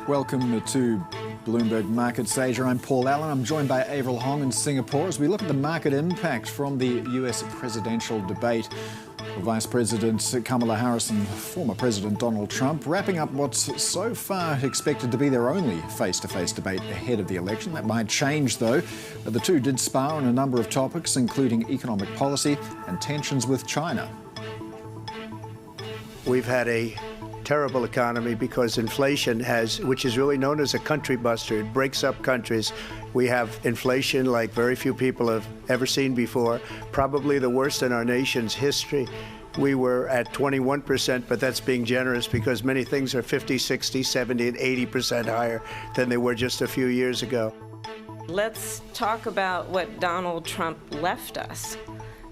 Welcome to Bloomberg Markets Asia. I'm Paul Allen. I'm joined by Avril Hong in Singapore as we look at the market impact from the US presidential debate. Vice President Kamala Harris and former President Donald Trump wrapping up what's so far expected to be their only face-to-face debate ahead of the election. That might change, though. The two did spar on a number of topics, including economic policy and tensions with China. We've had a terrible economy because inflation which is really known as a country buster. It breaks up countries. We have inflation like very few people have ever seen before, probably the worst in our nation's history. We were at 21%, but that's being generous because many things are 50, 60, 70, and 80% higher than they were just a few years ago. Let's talk about what Donald Trump left us.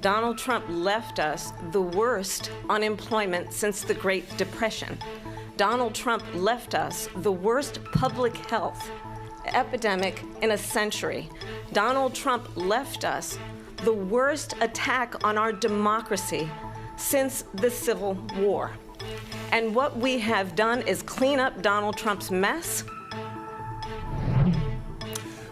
Donald Trump left us the worst unemployment since the Great Depression. Donald Trump left us the worst public health epidemic in a century. Donald Trump left us the worst attack on our democracy since the Civil War. And what we have done is clean up Donald Trump's mess.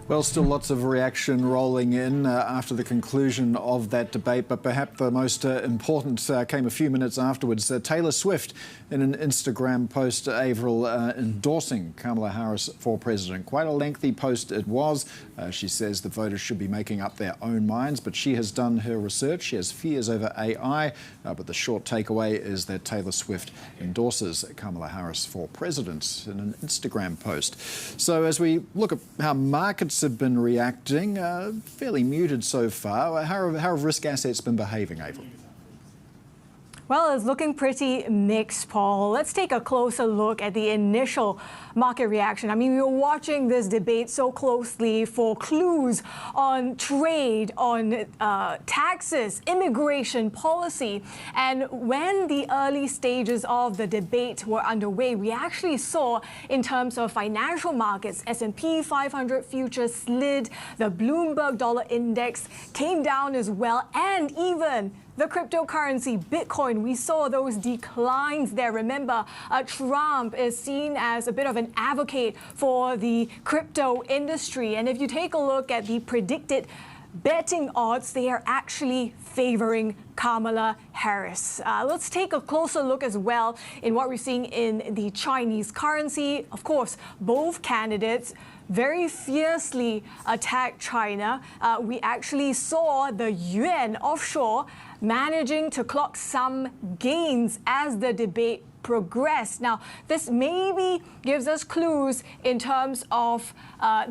Well, still lots of reaction rolling in after the conclusion of that debate, but perhaps the most important came a few minutes afterwards. Taylor Swift, in an Instagram post, Avril, endorsing Kamala Harris for president. Quite a lengthy post it was. She says the voters should be making up their own minds, but she has done her research. She has fears over AI, but the short takeaway is that Taylor Swift endorses Kamala Harris for president in an Instagram post. So as we look at how markets have been reacting, fairly muted so far. How have risk assets been behaving, Avril? Well, it's looking pretty mixed, Paul. Let's take a closer look at the initial market reaction. I mean, we were watching this debate so closely for clues on trade, on taxes, immigration policy. And when the early stages of the debate were underway, we actually saw, in terms of financial markets, S&P 500 futures slid, the Bloomberg dollar index came down as well, and even the cryptocurrency, Bitcoin, we saw those declines there. Remember, Trump is seen as a bit of an advocate for the crypto industry. And if you take a look at the predicted betting odds, they are actually favoring Kamala Harris. Let's take a closer look as well in what we're seeing in the Chinese currency. Of course, both candidates very fiercely attacked China. We actually saw the yuan offshore managing to clock some gains as the debate progressed. Now, this maybe gives us clues in terms of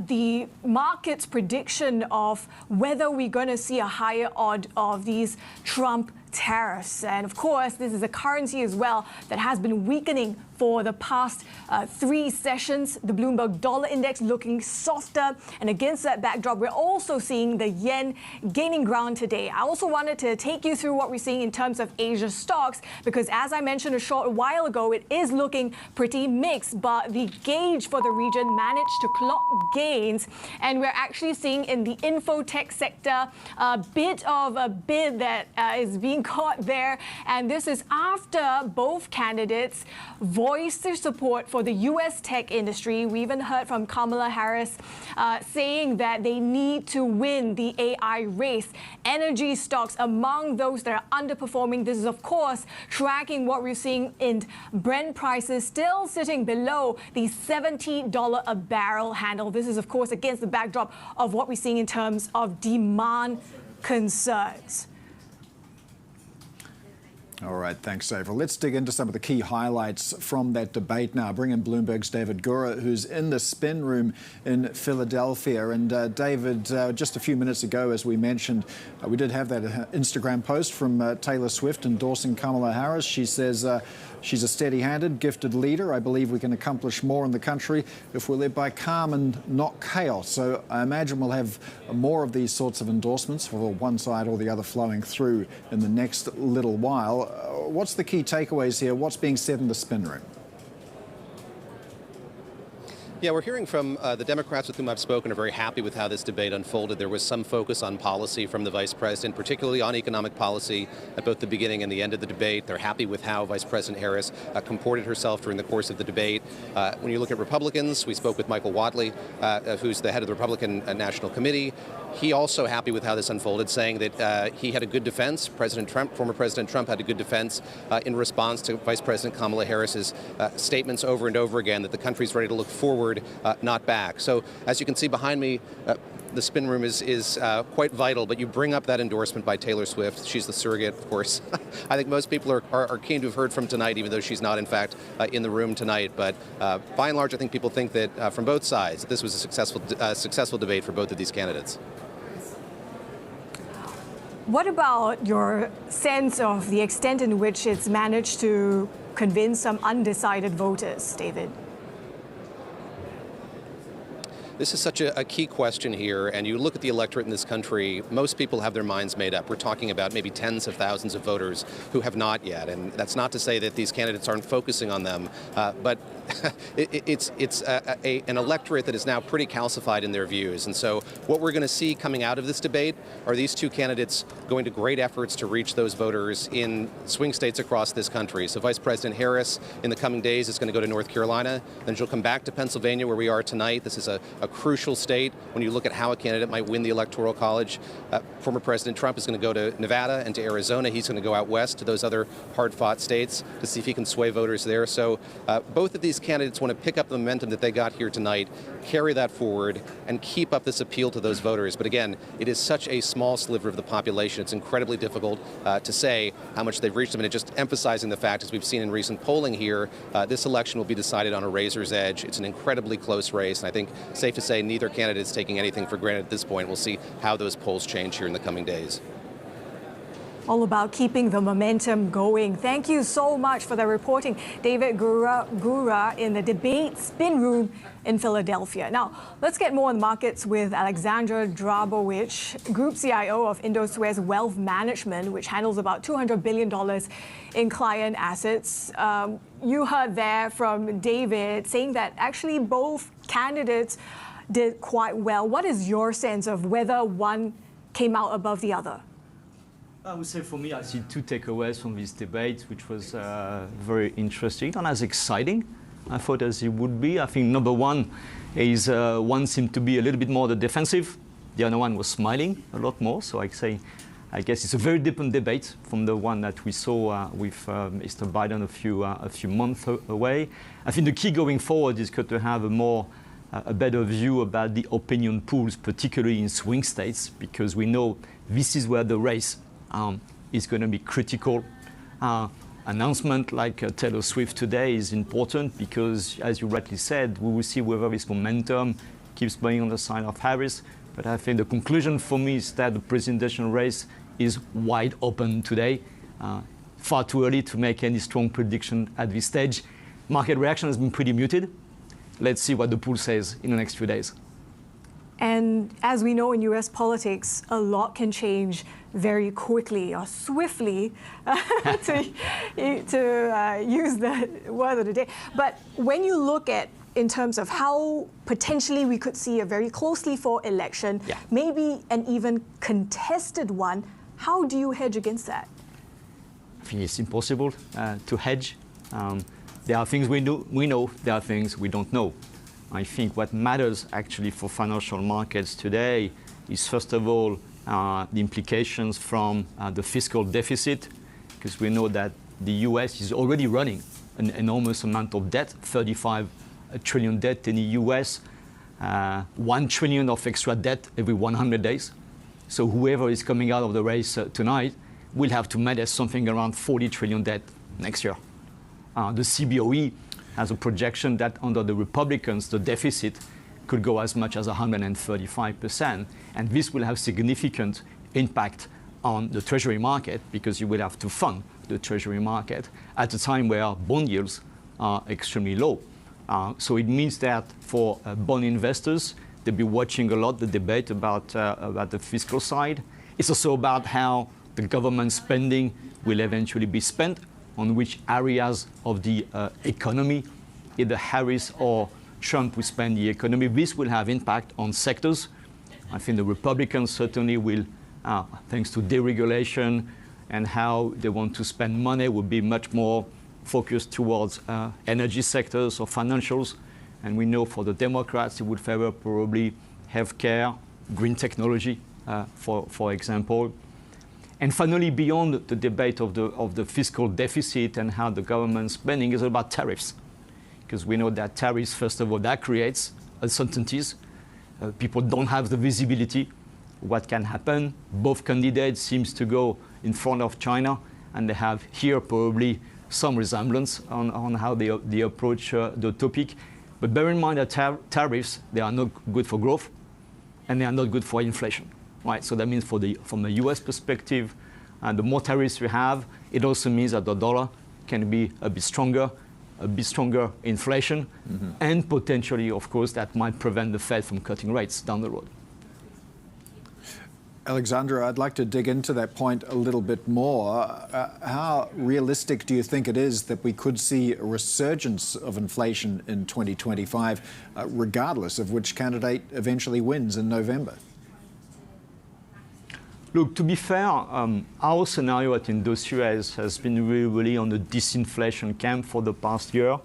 the market's prediction of whether we're going to see a higher odd of these Trump tariffs. And of course, this is a currency as well that has been weakening for the past 3 sessions. The Bloomberg dollar index looking softer. And against that backdrop, we're also seeing the yen gaining ground today. I also wanted to take you through what we're seeing in terms of Asia stocks, because as I mentioned a short while ago, it is looking pretty mixed, but the gauge for the region managed to clock gains. And we're actually seeing in the infotech sector a bit of a bid that is being caught there. And this is after both candidates voiced their support for the U.S. tech industry. We even heard from Kamala Harris saying that they need to win the AI race. Energy stocks among those that are underperforming. This is, of course, tracking what we're seeing in Brent prices still sitting below the $70 a barrel handle. This is, of course, against the backdrop of what we're seeing in terms of demand concerns. All right, thanks, Avril. Let's dig into some of the key highlights from that debate now. Bring in Bloomberg's David Gura, who's in the spin room in Philadelphia. And David, just a few minutes ago, as we mentioned, we did have that Instagram post from Taylor Swift endorsing Kamala Harris. She says she's a steady-handed, gifted leader. I believe we can accomplish more in the country if we're led by calm and not chaos. So I imagine we'll have more of these sorts of endorsements for one side or the other flowing through in the next little while. What's the key takeaways here? What's being said in the spin room? Yeah, we're hearing from the Democrats with whom I've spoken are very happy with how this debate unfolded. There was some focus on policy from the Vice President, particularly on economic policy at both the beginning and the end of the debate. They're happy with how Vice President Harris comported herself during the course of the debate. When you look at Republicans, we spoke with Michael Wadley, who's the head of the Republican National Committee. He also happy with how this unfolded, saying that he had a good defense. Former President Trump had a good defense in response to Vice President Kamala Harris's statements over and over again that the country's ready to look forward, not back. So as you can see behind me, the spin room is quite vital, but you bring up that endorsement by Taylor Swift. She's the surrogate, of course. I think most people are keen to have heard from tonight, even though she's not, in fact, in the room tonight. But by and large, I think people think that from both sides, this was a successful debate for both of these candidates. What about your sense of the extent in which it's managed to convince some undecided voters, David? This is such a key question here, and you look at the electorate in this country, most people have their minds made up. We're talking about maybe tens of thousands of voters who have not yet, and that's not to say that these candidates aren't focusing on them, but it's an electorate that is now pretty calcified in their views. And so what we're going to see coming out of this debate are these two candidates going to great efforts to reach those voters in swing states across this country. So Vice President Harris in the coming days is going to go to North Carolina, then she'll come back to Pennsylvania where we are tonight. This is a crucial state when you look at how a candidate might win the Electoral College. Former President Trump is going to go to Nevada and to Arizona. He's going to go out west to those other hard-fought states to see if he can sway voters there. So both of these candidates want to pick up the momentum that they got here tonight, carry that forward, and keep up this appeal to those voters. But again, it is such a small sliver of the population. It's incredibly difficult to say how much they've reached them. And it just emphasizing the fact, as we've seen in recent polling here, this election will be decided on a razor's edge. It's an incredibly close race. And I think safe to say neither candidate is taking anything for granted at this point. We'll see how those polls change here in the coming days. All about keeping the momentum going. Thank you so much for the reporting, David Gura in the debate spin room in Philadelphia. Now, let's get more on the markets with Alexandra Drabowicz, Group CIO of Indosuez Wealth Management, which handles about $200 billion in client assets. You heard there from David saying that actually both candidates did quite well. What is your sense of whether one came out above the other? I would say for me, I see two takeaways from this debate, which was very interesting, not as exciting I thought as it would be. I think number one is one seemed to be a little bit more the defensive. The other one was smiling a lot more. So I guess it's a very different debate from the one that we saw with Mr. Biden a few months away. I think the key going forward is to have a better view about the opinion polls, particularly in swing states, because we know this is where the race is going to be critical. Announcement like Taylor Swift today is important because, as you rightly said, we will see whether this momentum keeps going on the side of Harris. But I think the conclusion for me is that the presidential race is wide open today. Far too early to make any strong prediction at this stage. Market reaction has been pretty muted. Let's see what the poll says in the next few days. And as we know in US politics, a lot can change very quickly or swiftly, to use the word of the day. But when you look at in terms of how potentially we could see a very closely fought election, maybe an even contested one, how do you hedge against that? I think it's impossible to hedge. There are things we know, there are things we don't know. I think what matters actually for financial markets today is, first of all, the implications from the fiscal deficit, because we know that the US is already running an enormous amount of debt, 35 trillion debt in the US, 1 trillion of extra debt every 100 days. So whoever is coming out of the race tonight will have to manage something around 40 trillion debt next year. The CBOE has a projection that under the Republicans, the deficit could go as much as 135%. And this will have significant impact on the Treasury market because you will have to fund the Treasury market at a time where bond yields are extremely low. So it means that for bond investors, they'll be watching a lot the debate about the fiscal side. It's also about how the government spending will eventually be spent, on which areas of the economy either Harris or Trump will spend the economy. This will have impact on sectors. I think the Republicans certainly will, thanks to deregulation and how they want to spend money, will be much more focused towards energy sectors or financials. And we know for the Democrats, it would favor probably healthcare, green technology, for example. And finally, beyond the debate of the fiscal deficit and how the government spending is about tariffs. Because we know that tariffs, first of all, that creates uncertainties. People don't have the visibility what can happen. Both candidates seems to go in front of China, and they have here probably some resemblance on how they approach the topic. But bear in mind that tariffs, they are not good for growth, and they are not good for inflation. Right? So that means from the US perspective, the more tariffs we have, it also means that the dollar can be a bit stronger inflation, and potentially, of course, that might prevent the Fed from cutting rates down the road. Alexandra, I'd like to dig into that point a little bit more. How realistic do you think it is that we could see a resurgence of inflation in 2025, regardless of which candidate eventually wins in November? Look, to be fair, our scenario at Industrials has been really on the disinflation camp for the past year.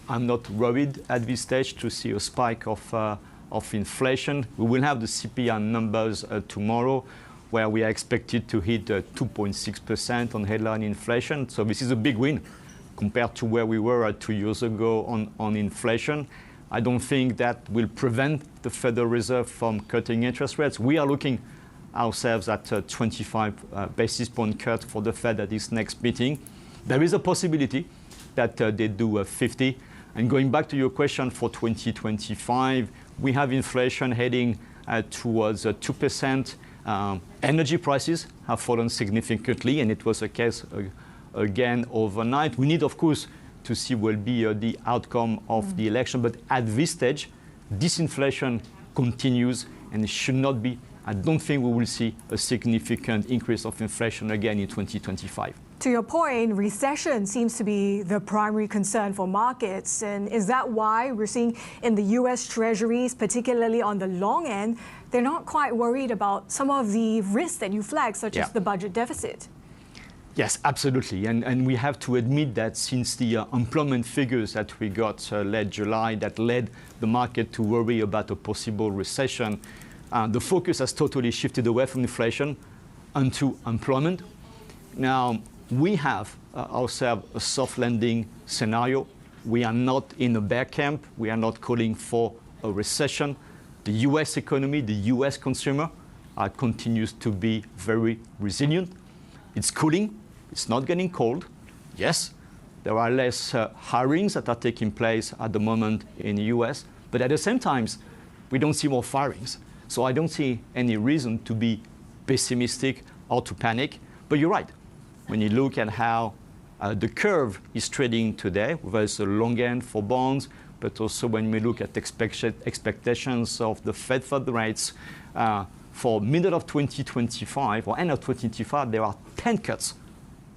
I'm not worried at this stage to see a spike of inflation. We will have the CPI numbers tomorrow, where we are expected to hit 2.6% on headline inflation. So this is a big win compared to where we were 2 years ago on inflation. I don't think that will prevent the Federal Reserve from cutting interest rates. We are looking ourselves at a 25 basis point cut for the Fed at this next meeting. There is a possibility that they do 50. And going back to your question for 2025, we have inflation heading towards 2%. Energy prices have fallen significantly, and it was the case again overnight. We need, of course, to see what will be the outcome of the election. But at this stage, disinflation continues, and it should not be. I don't think we will see a significant increase of inflation again in 2025. To your point, recession seems to be the primary concern for markets. And is that why we're seeing in the US Treasuries, particularly on the long end, they're not quite worried about some of the risks that you flagged, such as the budget deficit? Yes, absolutely. And we have to admit that since the employment figures that we got late July that led the market to worry about a possible recession, the focus has totally shifted away from inflation onto employment. Now, we have ourselves a soft landing scenario. We are not in a bear camp. We are not calling for a recession. The US economy, the US consumer continues to be very resilient. It's cooling. It's not getting cold. Yes, there are less hirings that are taking place at the moment in the US, but at the same time, we don't see more firings. So I don't see any reason to be pessimistic or to panic. But you're right. When you look at how the curve is trading today, there's a long end for bonds, but also when we look at expectations of the Fed fund rates for middle of 2025 or end of 2025, there are 10 cuts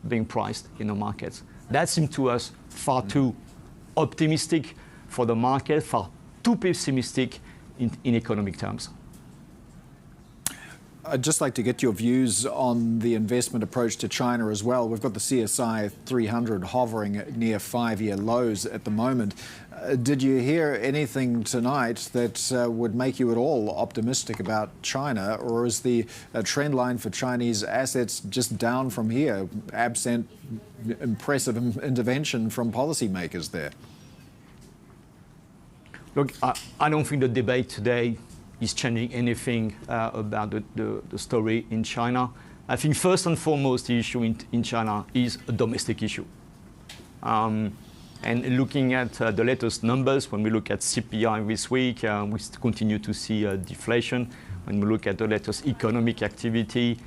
being priced in the markets. That seems to us far too optimistic for the market, far too pessimistic in economic terms. I'd just like to get your views on the investment approach to China as well. We've got the CSI 300 hovering near 5-year lows at the moment. Did you hear anything tonight that would make you at all optimistic about China, or is the trend line for Chinese assets just down from here, absent impressive intervention from policymakers there? Look, I don't think the debate today is changing anything about the story in China. I think first and foremost, the issue in China is a domestic issue. And looking at the latest numbers, when we look at CPI this week, we continue to see deflation. When we look at the latest economic activity,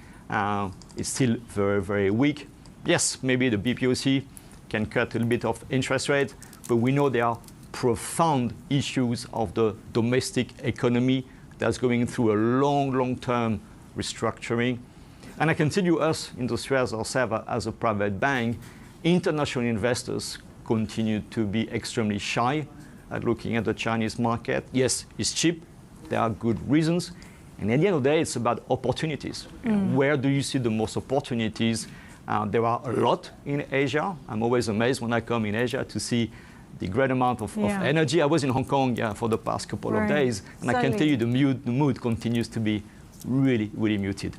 it's still very, very weak. Yes, maybe the BPOC can cut a little bit of interest rate, but we know there are profound issues of the domestic economy that's going through a long-term restructuring. And I can tell you, us, Industrials, ourselves as a private bank, international investors continue to be extremely shy at looking at the Chinese market. Yes, it's cheap. There are good reasons. And at the end of the day, it's about opportunities. Where do you see the most opportunities? There are a lot in Asia. I'm always amazed when I come in Asia to see the great amount of energy. I was in Hong Kong for the past couple of days, and I can tell you the mood continues to be really, really muted.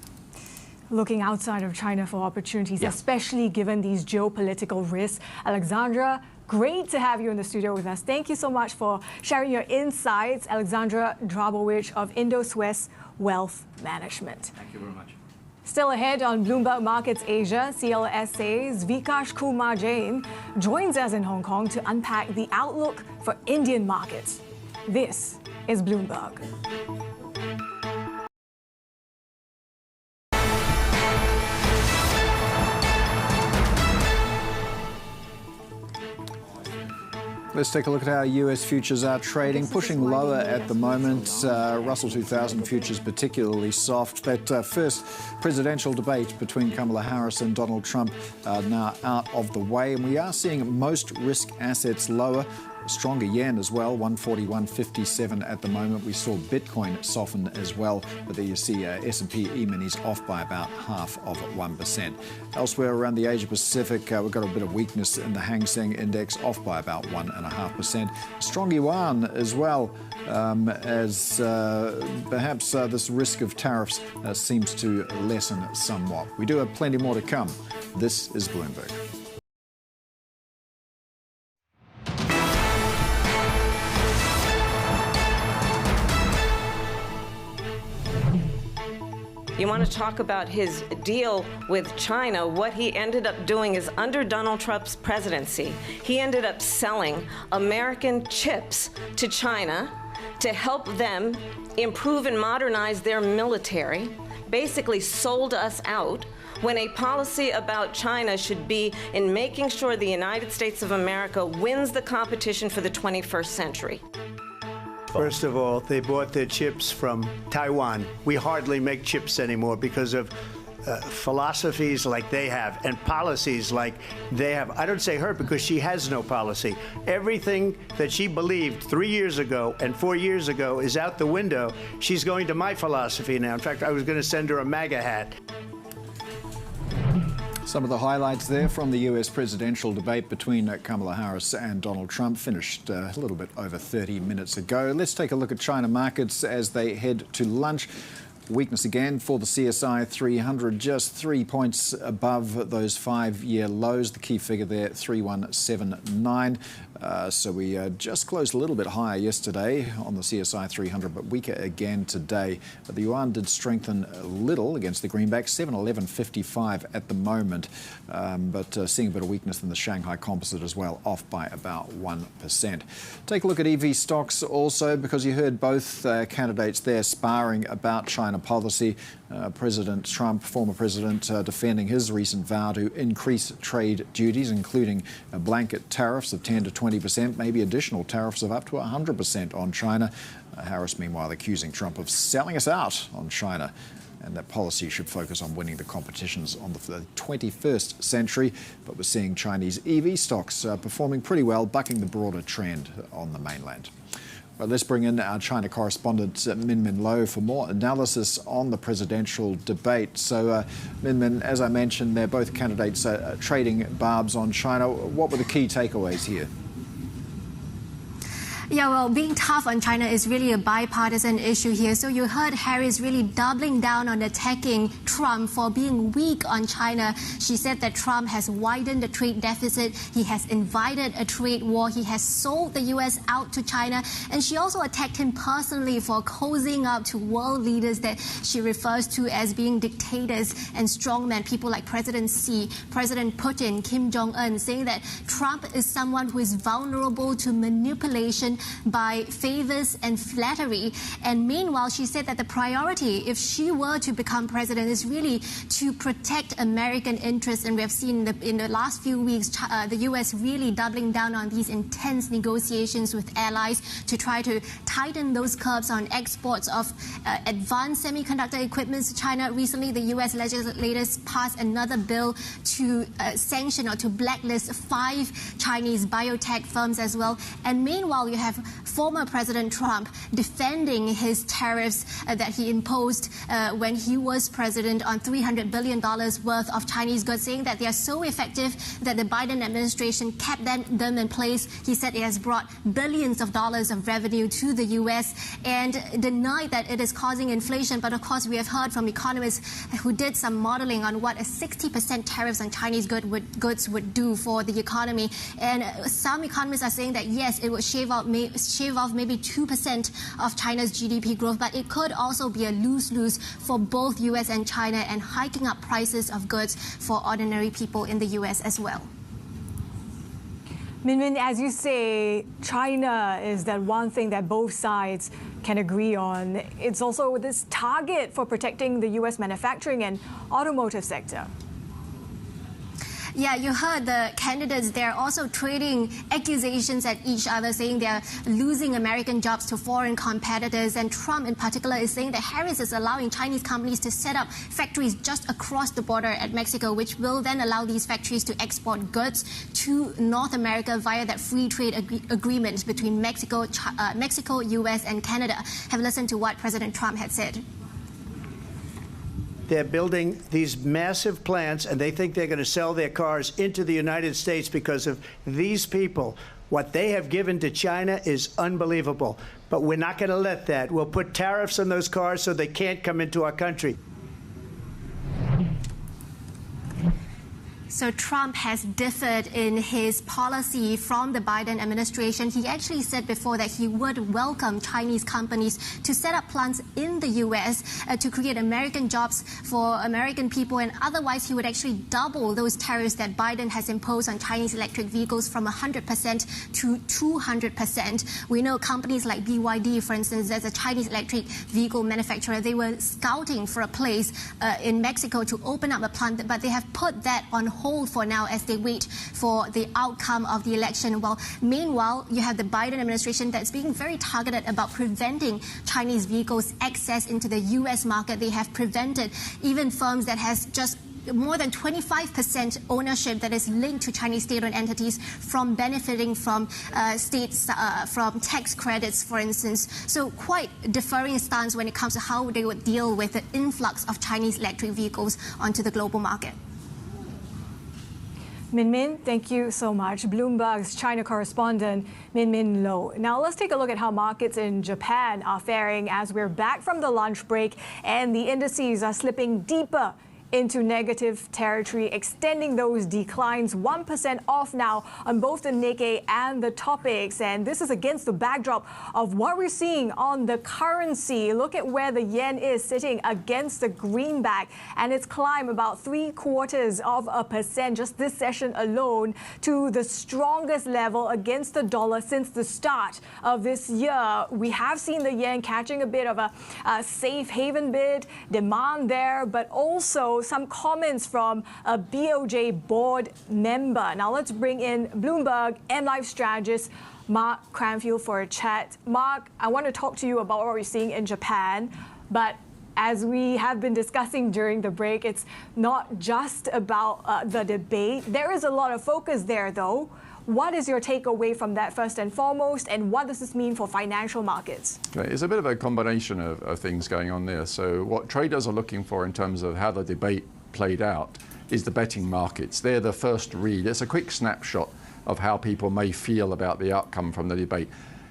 Looking outside of China for opportunities, especially given these geopolitical risks. Alexandra, great to have you in the studio with us. Thank you so much for sharing your insights. Alexandra Drabowicz of Indo-Swiss Wealth Management. Thank you very much. Still ahead on Bloomberg Markets Asia, CLSA's Vikash Kumar Jain joins us in Hong Kong to unpack the outlook for Indian markets. This is Bloomberg. Let's take a look at how US futures are trading, pushing lower at the moment. Russell 2000 futures particularly soft. That first presidential debate between Kamala Harris and Donald Trump now out of the way, and we are seeing most risk assets lower. Stronger yen as well, 141.57 at the moment. We saw Bitcoin soften as well, but there you see S&P E-minis off by about 0.5%. Elsewhere around the Asia Pacific, we've got a bit of weakness in the Hang Seng Index, off by about 1.5%. Strong yuan as well, as perhaps this risk of tariffs seems to lessen somewhat. We do have plenty more to come. This is Bloomberg. You want to talk about his deal with China? What he ended up doing is, under Donald Trump's presidency, he ended up selling American chips to China to help them improve and modernize their military, basically sold us out, when a policy about China should be in making sure the United States of America wins the competition for the 21st century. First of all, they bought their chips from Taiwan. We hardly make chips anymore because of philosophies like they have and policies like they have. I don't say her because she has no policy. Everything that she believed 3 years ago and 4 years ago is out the window. She's going to my philosophy now. In fact, I was going to send her a MAGA hat. Some of the highlights there from the US presidential debate between Kamala Harris and Donald Trump finished a little bit over 30 minutes ago. Let's take a look at China markets as they head to lunch. Weakness again for the CSI 300, just 3 points above those 5-year lows. The key figure there, 3179. So we just closed a little bit higher yesterday on the CSI 300, but weaker again today. But the yuan did strengthen a little against the greenback, 711.55 at the moment. But seeing a bit of weakness in the Shanghai Composite as well, off by about 1%. Take a look at EV stocks also, because you heard both candidates there sparring about China policy. President Trump, former president, defending his recent vow to increase trade duties, including blanket tariffs of 10 to 20%, maybe additional tariffs of up to 100% on China. Harris, meanwhile, accusing Trump of selling us out on China, and that policy should focus on winning the competitions on the 21st century. But we're seeing Chinese EV stocks performing pretty well, bucking the broader trend on the mainland. Well, let's bring in our China correspondent, Min Min Lo, for more analysis on the presidential debate. So, Min Min, as I mentioned, they're both candidates trading barbs on China. What were the key takeaways here? Yeah, well, being tough on China is really a bipartisan issue here. So you heard Harris really doubling down on attacking Trump for being weak on China. She said that Trump has widened the trade deficit. He has invited a trade war. He has sold the U.S. out to China. And she also attacked him personally for cozying up to world leaders that she refers to as being dictators and strongmen, people like President Xi, President Putin, Kim Jong-un, saying that Trump is someone who is vulnerable to manipulation by favors and flattery. And meanwhile, she said that the priority, if she were to become president, is really to protect American interests. And we have seen in the last few weeks, the U.S. really doubling down on these intense negotiations with allies to try to tighten those curbs on exports of advanced semiconductor equipment to China. Recently, the U.S. legislators passed another bill to sanction or to blacklist 5 Chinese biotech firms as well. And meanwhile, you have have former President Trump defending his tariffs that he imposed when he was president on $300 billion worth of Chinese goods, saying that they are so effective that the Biden administration kept them in place. He said it has brought billions of dollars of revenue to the U.S. and denied that it is causing inflation. But of course, we have heard from economists who did some modeling on what a 60% tariffs on Chinese goods would do for the economy. And some economists are saying that yes, it would shave off maybe 2% of China's GDP growth, but it could also be a lose-lose for both U.S. and China, and hiking up prices of goods for ordinary people in the U.S. as well. Min Min, as you say, China is that one thing that both sides can agree on. It's also this target for protecting the U.S. manufacturing and automotive sector. Yeah, you heard the candidates. They're also trading accusations at each other, saying they're losing American jobs to foreign competitors. And Trump in particular is saying that Harris is allowing Chinese companies to set up factories just across the border at Mexico, which will then allow these factories to export goods to North America via that free trade agreement between Mexico, U.S. and Canada. Have listened to what President Trump had said. They're building these massive plants, and they think they're going to sell their cars into the United States because of these people. What they have given to China is unbelievable. But we're not going to let that. We'll put tariffs on those cars so they can't come into our country. So Trump has differed in his policy from the Biden administration. He actually said before that he would welcome Chinese companies to set up plants in the U.S. To create American jobs for American people, and otherwise he would actually double those tariffs that Biden has imposed on Chinese electric vehicles from 100% to 200%. We know companies like BYD, for instance, as a Chinese electric vehicle manufacturer, they were scouting for a place in Mexico to open up a plant, but they have put that on hold for now as they wait for the outcome of the election. Well, meanwhile, you have the Biden administration that's being very targeted about preventing Chinese vehicles access into the U.S. market. They have prevented even firms that has just more than 25% ownership that is linked to Chinese state-owned entities from benefiting from from tax credits, for instance. So quite differing stance when it comes to how they would deal with the influx of Chinese electric vehicles onto the global market. Min Min, thank you so much. Bloomberg's China correspondent, Min Min Lo. Now let's take a look at how markets in Japan are faring as we're back from the lunch break and the indices are slipping deeper into negative territory, extending those declines 1% off now on both the Nikkei and the Topix. And this is against the backdrop of what we're seeing on the currency. Look at where the yen is sitting against the greenback, and it's climbed about 0.75% just this session alone to the strongest level against the dollar since the start of this year. We have seen the yen catching a bit of a safe haven bid, demand there, but also some comments from a BOJ board member. Now let's bring in Bloomberg MLive strategist Mark Cranfield for a chat. Mark, I want to talk to you about what we're seeing in Japan, but as we have been discussing during the break, it's not just about the debate. There is a lot of focus there, though. What is your takeaway from that first and foremost, and what does this mean for financial markets? It's a bit of a combination of things going on there. So what traders are looking for in terms of how the debate played out is the betting markets. They're the first read. It's a quick snapshot of how people may feel about the outcome from the debate.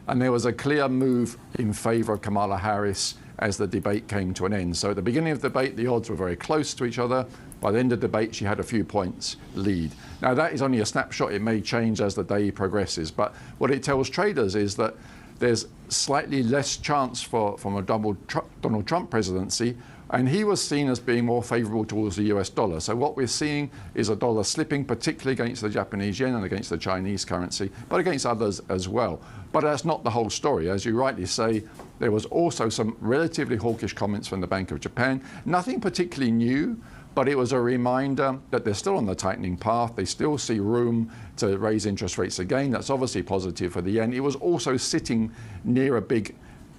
And there was a clear move in favor of Kamala Harris as the debate came to an end. So at the beginning of the debate, the odds were very close to each other. By the end of the debate, she had a few points lead. Now, that is only a snapshot. It may change as the day progresses. But what it tells traders is that there's slightly less chance from a Donald Trump presidency, and he was seen as being more favorable towards the US dollar. So what we're seeing is a dollar slipping, particularly against the Japanese yen and against the Chinese currency, but against others as well. But that's not the whole story. As you rightly say, there was also some relatively hawkish comments from the Bank of Japan. Nothing particularly new, but it was a reminder that they're still on the tightening path. They still see room to raise interest rates again. That's obviously positive for the yen. It was also sitting near a big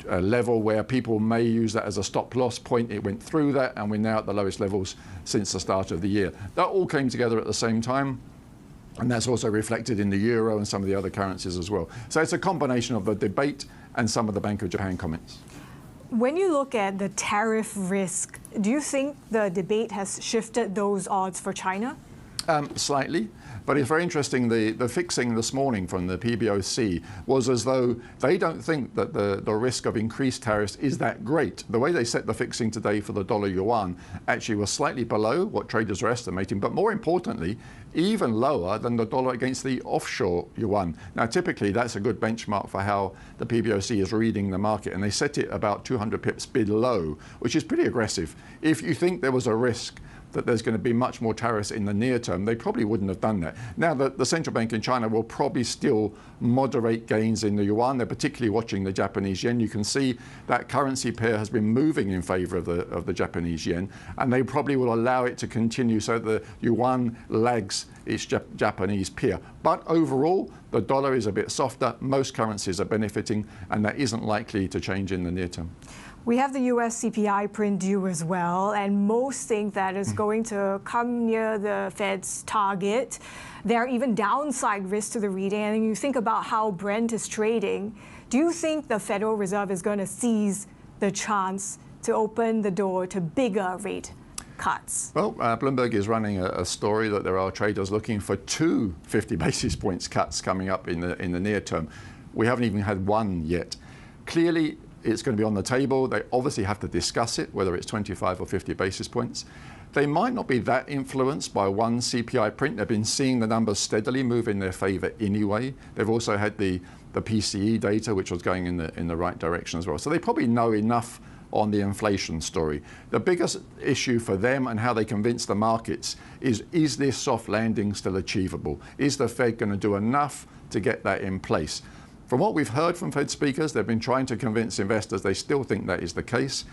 level where people may use that as a stop loss point. It went through that, and we're now at the lowest levels since the start of the year. That all came together at the same time. And that's also reflected in the euro and some of the other currencies as well. So it's a combination of the debate and some of the Bank of Japan comments. When you look at the tariff risk, do you think the debate has shifted those odds for China? Slightly. But it's very interesting, the fixing this morning from the PBOC was as though they don't think that the risk of increased tariffs is that great. The way they set the fixing today for the dollar yuan actually was slightly below what traders are estimating, but more importantly, even lower than the dollar against the offshore yuan. Now, typically, that's a good benchmark for how the PBOC is reading the market, and they set it about 200 pips below, which is pretty aggressive. If you think there was a risk that there's going to be much more tariffs in the near term, they probably wouldn't have done that. Now, the central bank in China will probably still moderate gains in the yuan. They're particularly watching the Japanese yen. You can see that currency pair has been moving in favor of the Japanese yen, and they probably will allow it to continue so the yuan lags its Japanese peer. But overall, the dollar is a bit softer. Most currencies are benefiting, and that isn't likely to change in the near term. We have the US CPI print due as well, and most think that it's going to come near the Fed's target. There are even downside risks to the reading, and you think about how Brent is trading. Do you think the Federal Reserve is going to seize the chance to open the door to bigger rate cuts? Well, Bloomberg is running a story that there are traders looking for 2 50 basis points cuts coming up in the near term. We haven't even had one yet. Clearly, it's going to be on the table. They obviously have to discuss it, whether it's 25 or 50 basis points. They might not be that influenced by one CPI print. They've been seeing the numbers steadily move in their favor anyway. They've also had the PCE data, which was going in the right direction as well. So they probably know enough on the inflation story. The biggest issue for them and how they convince the markets is this soft landing still achievable? Is the Fed going to do enough to get that in place? From what we've heard from Fed speakers, they've been trying to convince investors they still think that is the case.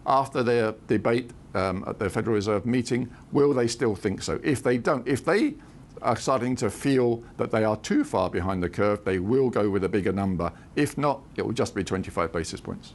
After their debate at the Federal Reserve meeting, will they still think so? If they don't, if they are starting to feel that they are too far behind the curve, they will go with a bigger number. If not, it will just be 25 basis points.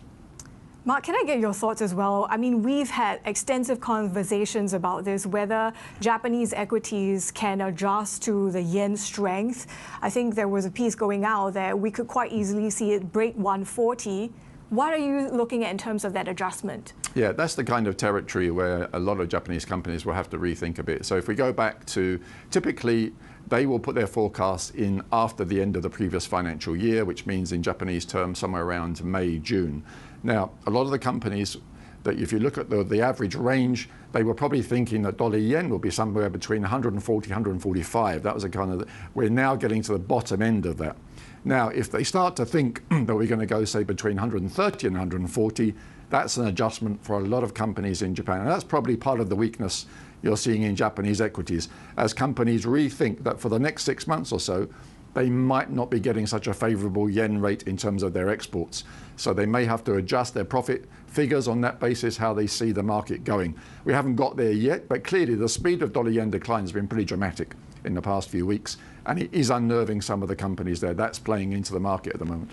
Mark, can I get your thoughts as well? I mean, we've had extensive conversations about this, whether Japanese equities can adjust to the yen strength. I think there was a piece going out that we could quite easily see it break 140. What are you looking at in terms of that adjustment? Yeah, that's the kind of territory where a lot of Japanese companies will have to rethink a bit. So if we go back to, typically, they will put their forecasts in after the end of the previous financial year, which means in Japanese terms somewhere around May, June. Now, a lot of the companies that if you look at the average range, they were probably thinking that dollar yen will be somewhere between 140, 145. That was a kind of, we're now getting to the bottom end of that. Now, if they start to think that we're going to go, say, between 130 and 140, that's an adjustment for a lot of companies in Japan. And that's probably part of the weakness you're seeing in Japanese equities, as companies rethink that for the next 6 months or so, they might not be getting such a favorable yen rate in terms of their exports. So they may have to adjust their profit figures on that basis, how they see the market going. We haven't got there yet, but clearly the speed of dollar yen decline has been pretty dramatic in the past few weeks, and it is unnerving some of the companies there. That's playing into the market at the moment.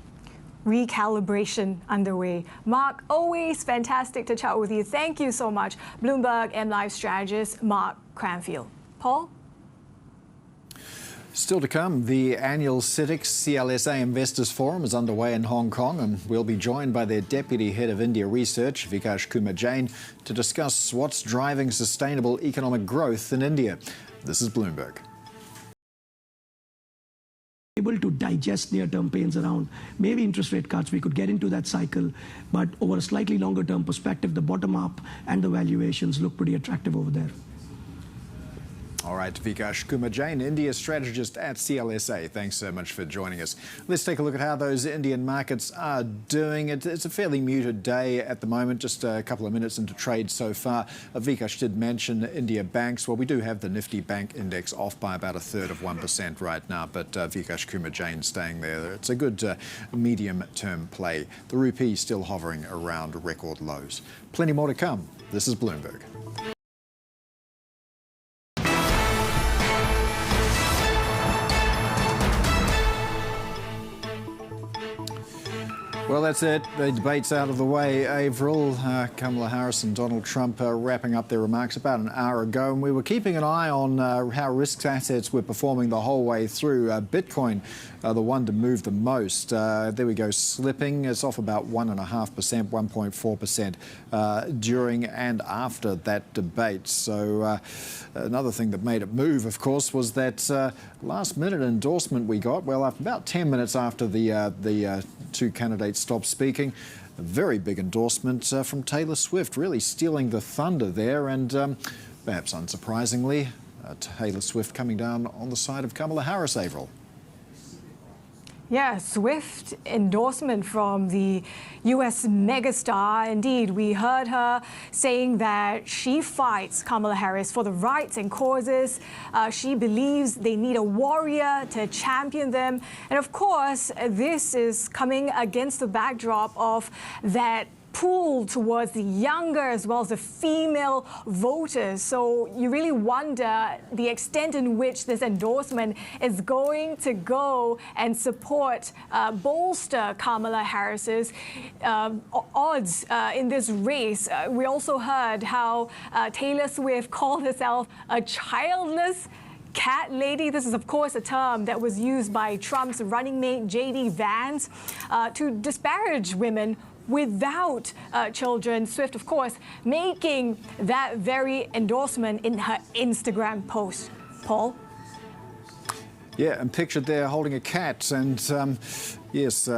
Recalibration underway. Mark, always fantastic to chat with you. Thank you so much. Bloomberg MLive strategist Mark Cranfield. Paul? Still to come, the annual CITIC CLSA Investors Forum is underway in Hong Kong, and we'll be joined by their Deputy Head of India Research, Vikash Kumar Jain, to discuss what's driving sustainable economic growth in India. This is Bloomberg. Able to digest near-term pains around maybe interest rate cuts, we could get into that cycle, but over a slightly longer-term perspective, the bottom-up and the valuations look pretty attractive over there. All right, Vikash Kumar Jain, India strategist at CLSA. Thanks so much for joining us. Let's take a look at how those Indian markets are doing. It's a fairly muted day at the moment, just a couple of minutes into trade so far. Vikash did mention India banks. Well, we do have the Nifty Bank Index off by about 1/3 of 1% right now, but Vikash Kumar Jain staying there. It's a good medium-term play. The rupee still hovering around record lows. Plenty more to come. This is Bloomberg. Well, that's it. The debate's out of the way. Avril, Kamala Harris and Donald Trump wrapping up their remarks about an hour ago. And we were keeping an eye on how risk assets were performing the whole way through. Bitcoin, the one to move the most. There we go, slipping. It's off about 1.5%, 1.4% during and after that debate. So another thing that made it move, of course, was that last-minute endorsement we got. Well, about 10 minutes after the two candidates stopped speaking, a very big endorsement from Taylor Swift, really stealing the thunder there, and perhaps unsurprisingly, Taylor Swift coming down on the side of Kamala Harris, Avril. Yeah, swift endorsement from the U.S. megastar. Indeed, we heard her saying that she fights Kamala Harris for the rights and causes. She believes they need a warrior to champion them. And of course, this is coming against the backdrop of that pull towards the younger as well as the female voters. So you really wonder the extent in which this endorsement is going to go and support, bolster Kamala Harris's odds in this race. We also heard how Taylor Swift called herself a childless cat lady. This is, of course, a term that was used by Trump's running mate, J.D. Vance, to disparage women without children. Swift, of course, making that very endorsement in her Instagram post. Paul? Yeah, and pictured there holding a cat and, yes,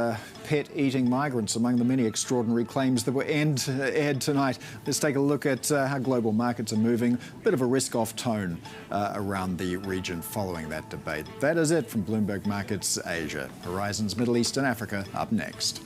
pet-eating migrants among the many extraordinary claims that were aired tonight. Let's take a look at how global markets are moving. Bit of a risk-off tone around the region following that debate. That is it from Bloomberg Markets Asia. Horizons Middle East and Africa up next.